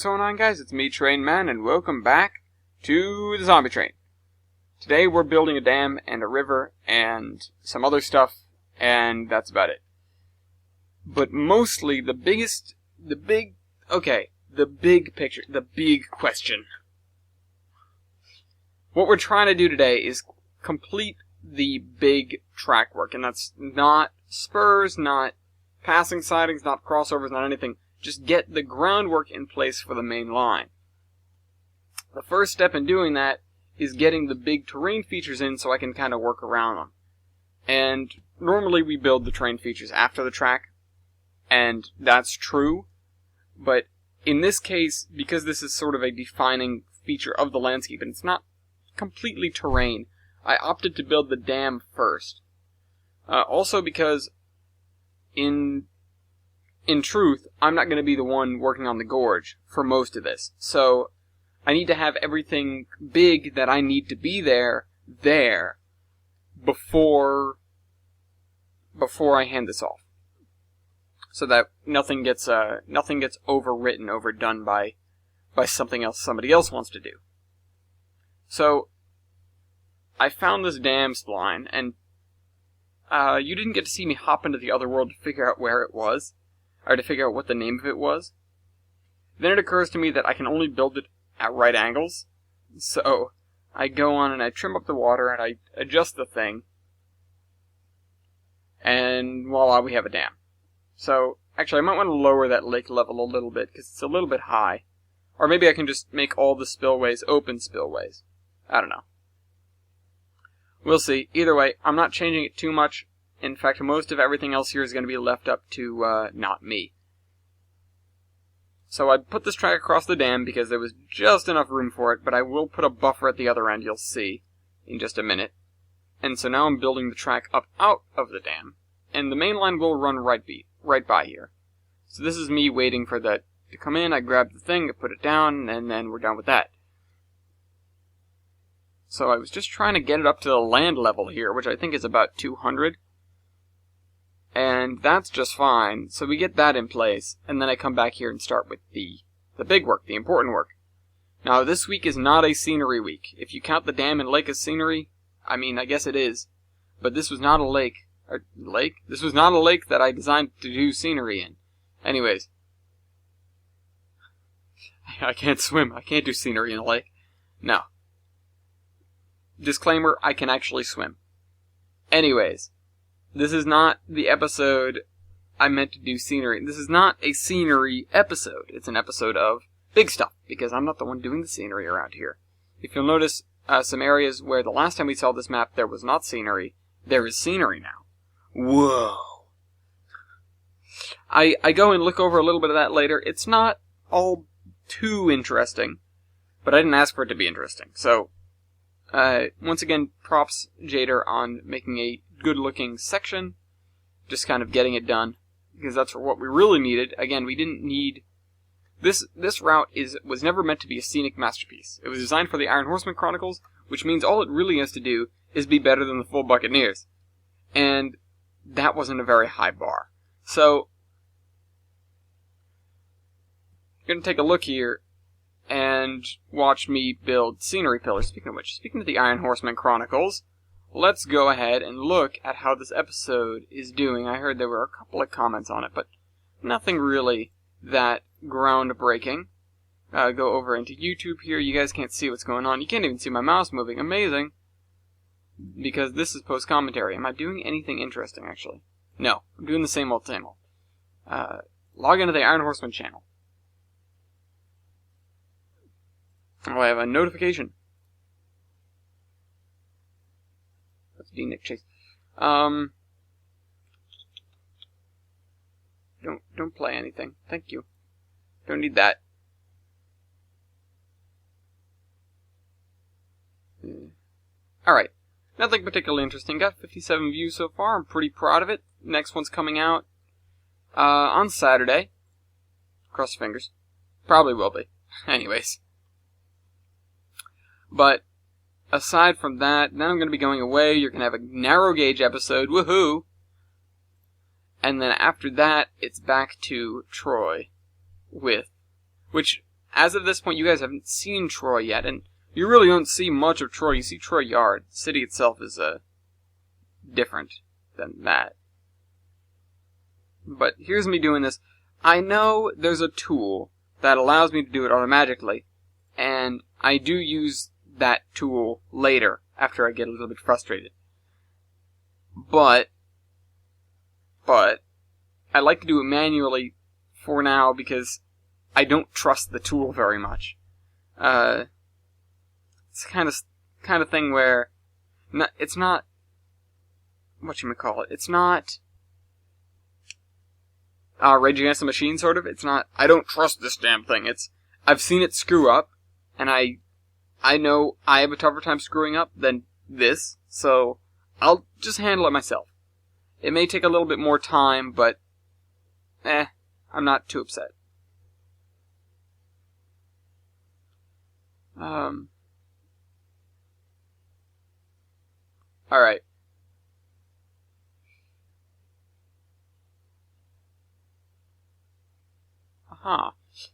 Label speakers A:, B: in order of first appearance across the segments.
A: what's going on, guys? It's me, Train Man, and welcome back to the Zombie Train. Today we're building a dam and a river and some other stuff, and that's about it. But mostly the big picture, the big question. What we're trying to do today is complete the big track work, and that's not spurs, not passing sidings, not crossovers, not anything. Just get the groundwork in place for the main line. The first step in doing that is getting the big terrain features in so I can kind of work around them. And normally we build the terrain features after the track, and that's true. But in this case, because this is sort of a defining feature of the landscape, and it's not completely terrain, I opted to build the dam first. Also because in truth, I'm not going to be the one working on the gorge for most of this. So I need to have everything big that I need to be there before I hand this off. So that nothing gets overwritten, overdone by something else somebody else wants to do. So I found this dam spline, and you didn't get to see me hop into the other world to figure out where it was, or to figure out what the name of it was. Then it occurs to me that I can only build it at right angles. So I go on and I trim up the water and I adjust the thing. And voila, we have a dam. So actually I might want to lower that lake level a little bit because it's a little bit high. Or maybe I can just make all the spillways open spillways. I don't know. We'll see. Either way, I'm not changing it too much. In fact, most of everything else here is going to be left up to not me. So I put this track across the dam because there was just enough room for it, but I will put a buffer at the other end, you'll see, in just a minute. And so now I'm building the track up out of the dam, and the main line will run right by here. So this is me waiting for that to come in. I grab the thing, I put it down, and then we're done with that. So I was just trying to get it up to the land level here, which I think is about 200. And that's just fine. So we get that in place, and then I come back here and start with the big work, the important work. Now, this week is not a scenery week. If you count the dam and lake as scenery, I mean, I guess it is. But this was not a lake. This was not a lake that I designed to do scenery in. Anyways. I can't swim. I can't do scenery in a lake. No. Disclaimer, I can actually swim. Anyways. This is not the episode I meant to do scenery. This is not a scenery episode. It's an episode of big stuff, because I'm not the one doing the scenery around here. If you'll notice some areas where the last time we saw this map there was not scenery, there is scenery now. Whoa! I go and look over a little bit of that later. It's not all too interesting, but I didn't ask for it to be interesting. So, once again, props Jader on making a good-looking section, just kind of getting it done, because that's what we really needed. Again, we didn't need... This route was never meant to be a scenic masterpiece. It was designed for the Iron Horseman Chronicles, which means all it really has to do is be better than the full Buccaneers. And that wasn't a very high bar. So, you're going to take a look here and watch me build scenery pillars. Speaking of which, speaking of the Iron Horseman Chronicles, let's go ahead and look at how this episode is doing. I heard there were a couple of comments on it, but nothing really that groundbreaking. Go over into YouTube here. You guys can't see what's going on. You can't even see my mouse moving. Amazing. Because this is post-commentary. Am I doing anything interesting, actually? No. I'm doing the same old, same old. Log into the Iron Horseman channel. Oh, I have a notification. Nick Chase. Don't play anything. Thank you. Don't need that. Alright. Nothing particularly interesting. Got 57 views so far. I'm pretty proud of it. Next one's coming out on Saturday. Cross your fingers. Probably will be. Anyways. But aside from that, then I'm going to be going away. You're going to have a narrow gauge episode. Woohoo! And then after that, it's back to Troy with... Which as of this point, you guys haven't seen Troy yet, and you really don't see much of Troy. You see Troy Yard. The city itself is different than that. But here's me doing this. I know there's a tool that allows me to do it automatically, and I do use that tool later after I get a little bit frustrated. But I like to do it manually for now because I don't trust the tool very much. It's kind of thing where it's not whatchamacallit. It's not Rage Against the Machine, sort of. It's not, I don't trust this damn thing. It's, I've seen it screw up, and I know I have a tougher time screwing up than this, so I'll just handle it myself. It may take a little bit more time, but, I'm not too upset. Alright.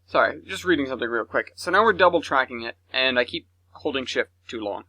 A: Sorry, just reading something real quick. So now we're double tracking it, and I keep holding shift too long.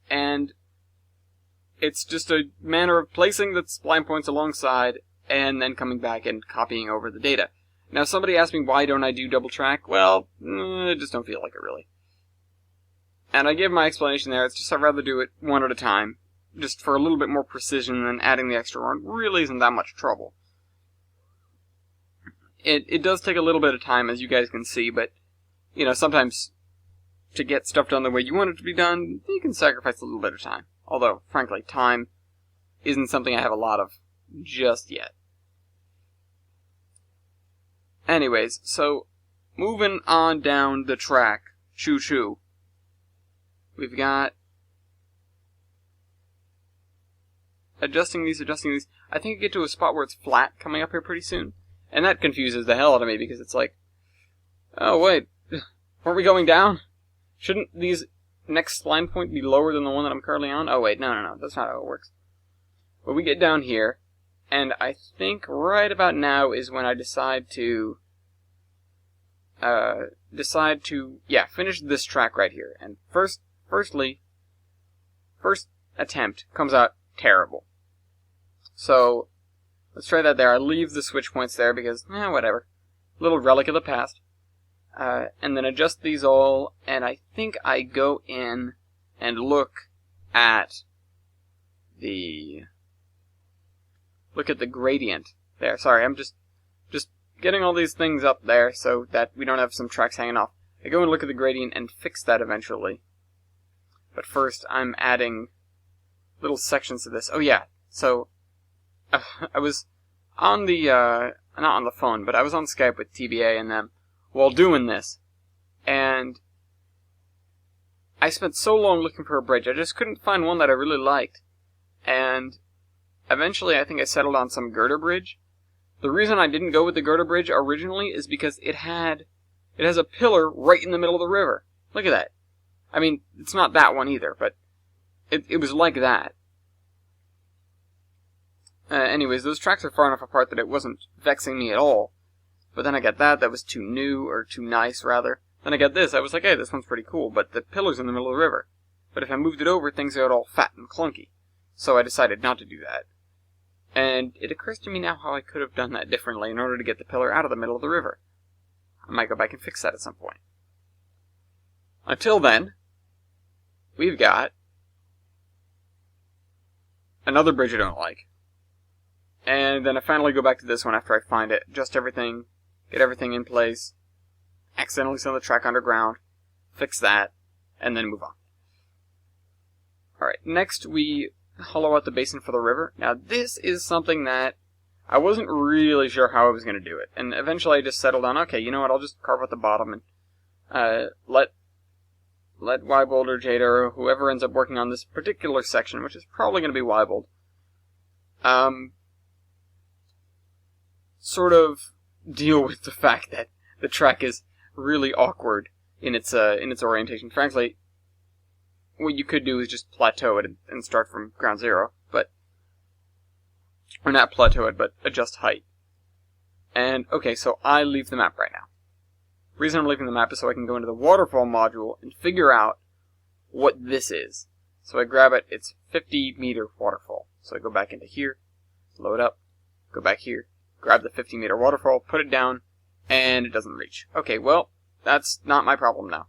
A: And it's just a manner of placing the spline points alongside, and then coming back and copying over the data. Now somebody asked me why don't I do double track? Well, I just don't feel like it really. And I give my explanation there, it's just I'd rather do it one at a time, just for a little bit more precision, than adding the extra run really isn't that much trouble. It does take a little bit of time, as you guys can see, but, you know, sometimes to get stuff done the way you want it to be done, you can sacrifice a little bit of time. Although, frankly, time isn't something I have a lot of just yet. Anyways, so, moving on down the track, choo-choo, we've got adjusting these. I think I get to a spot where it's flat coming up here pretty soon. And that confuses the hell out of me, because it's like, oh wait, weren't we going down? Shouldn't these next line point be lower than the one that I'm currently on? Oh wait, no, that's not how it works. But we get down here, and I think right about now is when I decide to finish this track right here. And first attempt comes out terrible. So, let's try that there. I leave the switch points there because, whatever. Little relic of the past. And then adjust these all, and I think I go in and look at the gradient there. Sorry, I'm just getting all these things up there so that we don't have some tracks hanging off. I go and look at the gradient and fix that eventually. But first, I'm adding little sections to this. Oh yeah, so I was on the, not on the phone, but I was on Skype with TBA and them while doing this, and I spent so long looking for a bridge, I just couldn't find one that I really liked, and eventually I think I settled on some girder bridge. The reason I didn't go with the girder bridge originally is because it has a pillar right in the middle of the river. Look at that. I mean, it's not that one either, but it was like that. Anyways, those tracks are far enough apart that it wasn't vexing me at all. But then I got that was too new, or too nice, rather. Then I got this, I was like, hey, this one's pretty cool, but the pillar's in the middle of the river. But if I moved it over, things got all fat and clunky. So I decided not to do that. And it occurs to me now how I could have done that differently in order to get the pillar out of the middle of the river. I might go back and fix that at some point. Until then, we've got another bridge I don't like. And then I finally go back to this one after I find it, adjust everything, get everything in place, accidentally send the track underground, fix that, and then move on. Alright, next we hollow out the basin for the river. Now this is something that I wasn't really sure how I was going to do it, and eventually I just settled on, okay, you know what, I'll just carve out the bottom and let Weibold or Jada or whoever ends up working on this particular section, which is probably going to be Weibold, sort of deal with the fact that the track is really awkward in its orientation. Frankly, what you could do is just plateau it and start from ground zero, or not plateau it, but adjust height. And, okay, so I leave the map right now. The reason I'm leaving the map is so I can go into the waterfall module and figure out what this is. So I grab it, it's 50-meter waterfall. So I go back into here, load up, go back here, grab the 50-meter waterfall, put it down, and it doesn't reach. Okay, well, that's not my problem now.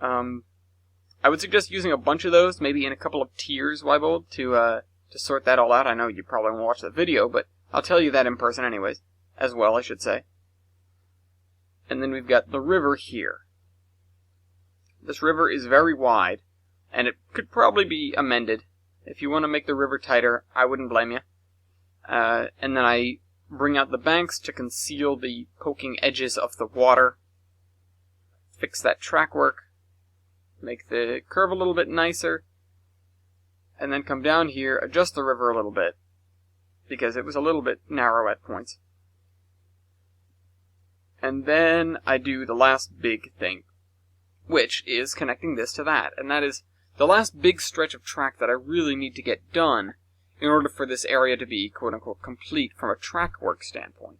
A: I would suggest using a bunch of those, maybe in a couple of tiers, Wybold, to sort that all out. I know you probably won't watch the video, but I'll tell you that in person anyways. As well, I should say. And then we've got the river here. This river is very wide, and it could probably be amended. If you want to make the river tighter, I wouldn't blame you. And then I bring out the banks to conceal the poking edges of the water. Fix that track work. Make the curve a little bit nicer. And then come down here, adjust the river a little bit, because it was a little bit narrow at points. And then I do the last big thing, which is connecting this to that. And that is the last big stretch of track that I really need to get done in order for this area to be, quote-unquote, complete from a track work standpoint.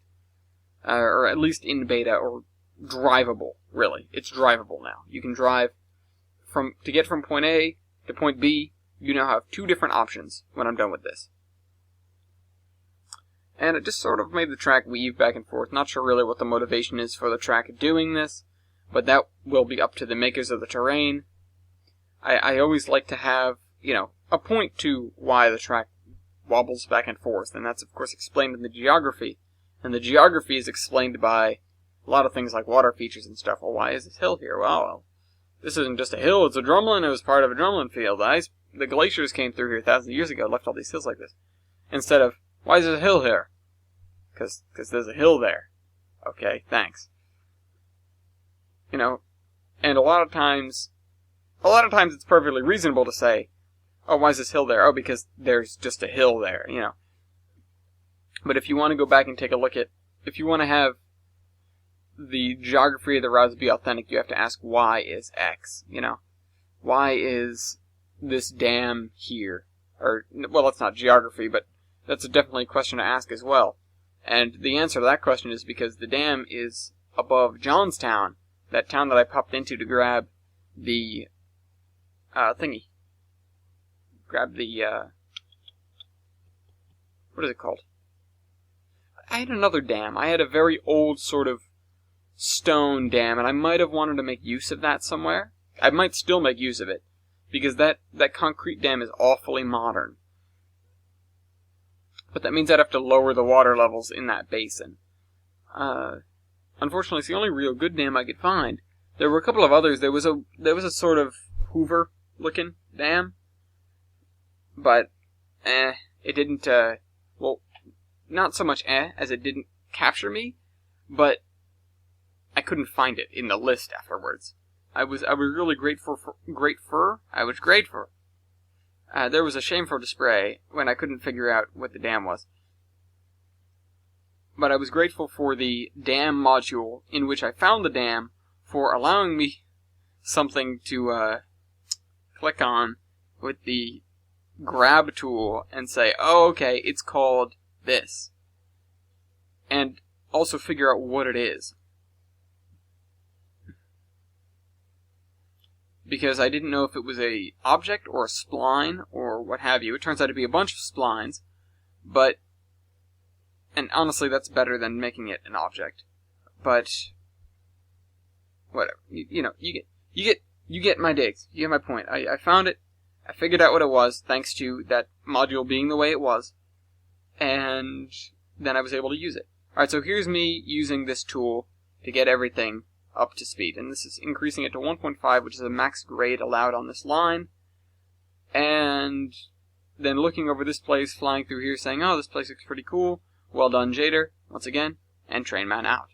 A: Or at least in beta, or drivable, really. It's drivable now. You can drive to get from point A to point B. You now have 2 different options when I'm done with this. And it just sort of made the track weave back and forth. Not sure really what the motivation is for the track doing this, but that will be up to the makers of the terrain. I always like to have, a point to why the track wobbles back and forth, and that's of course explained in the geography. And the geography is explained by a lot of things like water features and stuff. Well, why is this hill here? Well, this isn't just a hill, it's a drumlin. It was part of a drumlin field. The glaciers came through here thousands of years ago, left all these hills like this. Instead of, why is there a hill here? Because there's a hill there. Okay, thanks. And a lot of times it's perfectly reasonable to say, oh, why is this hill there? Oh, because there's just a hill there, But if you want to go back and take a look at, if you want to have the geography of the routes be authentic, you have to ask, why is X, Why is this dam here? Or, well, that's not geography, but that's definitely a question to ask as well. And the answer to that question is because the dam is above Johnstown, that town that I popped into to grab the thingy. Grab the, what is it called? I had another dam. I had a very old sort of stone dam, and I might have wanted to make use of that somewhere. I might still make use of it, because that concrete dam is awfully modern. But that means I'd have to lower the water levels in that basin. Unfortunately, it's the only real good dam I could find. There were a couple of others. There was a sort of Hoover-looking dam, but it didn't. Well, not so much as it didn't capture me, but I couldn't find it in the list afterwards. I was really grateful. There was a shameful display when I couldn't figure out what the dam was. But I was grateful for the dam module in which I found the dam for allowing me something to click on with the grab tool and say, oh, okay, it's called this. And also figure out what it is. Because I didn't know if it was a object or a spline or what have you. It turns out to be a bunch of splines, and honestly, that's better than making it an object. But whatever, you get my digs. You get my point. I found it. I figured out what it was thanks to that module being the way it was, and then I was able to use it. All right, so here's me using this tool to get everything up to speed, and this is increasing it to 1.5, which is the max grade allowed on this line, and then looking over this place, flying through here, saying, oh, this place looks pretty cool, well done, Jader, once again, and Trainman out.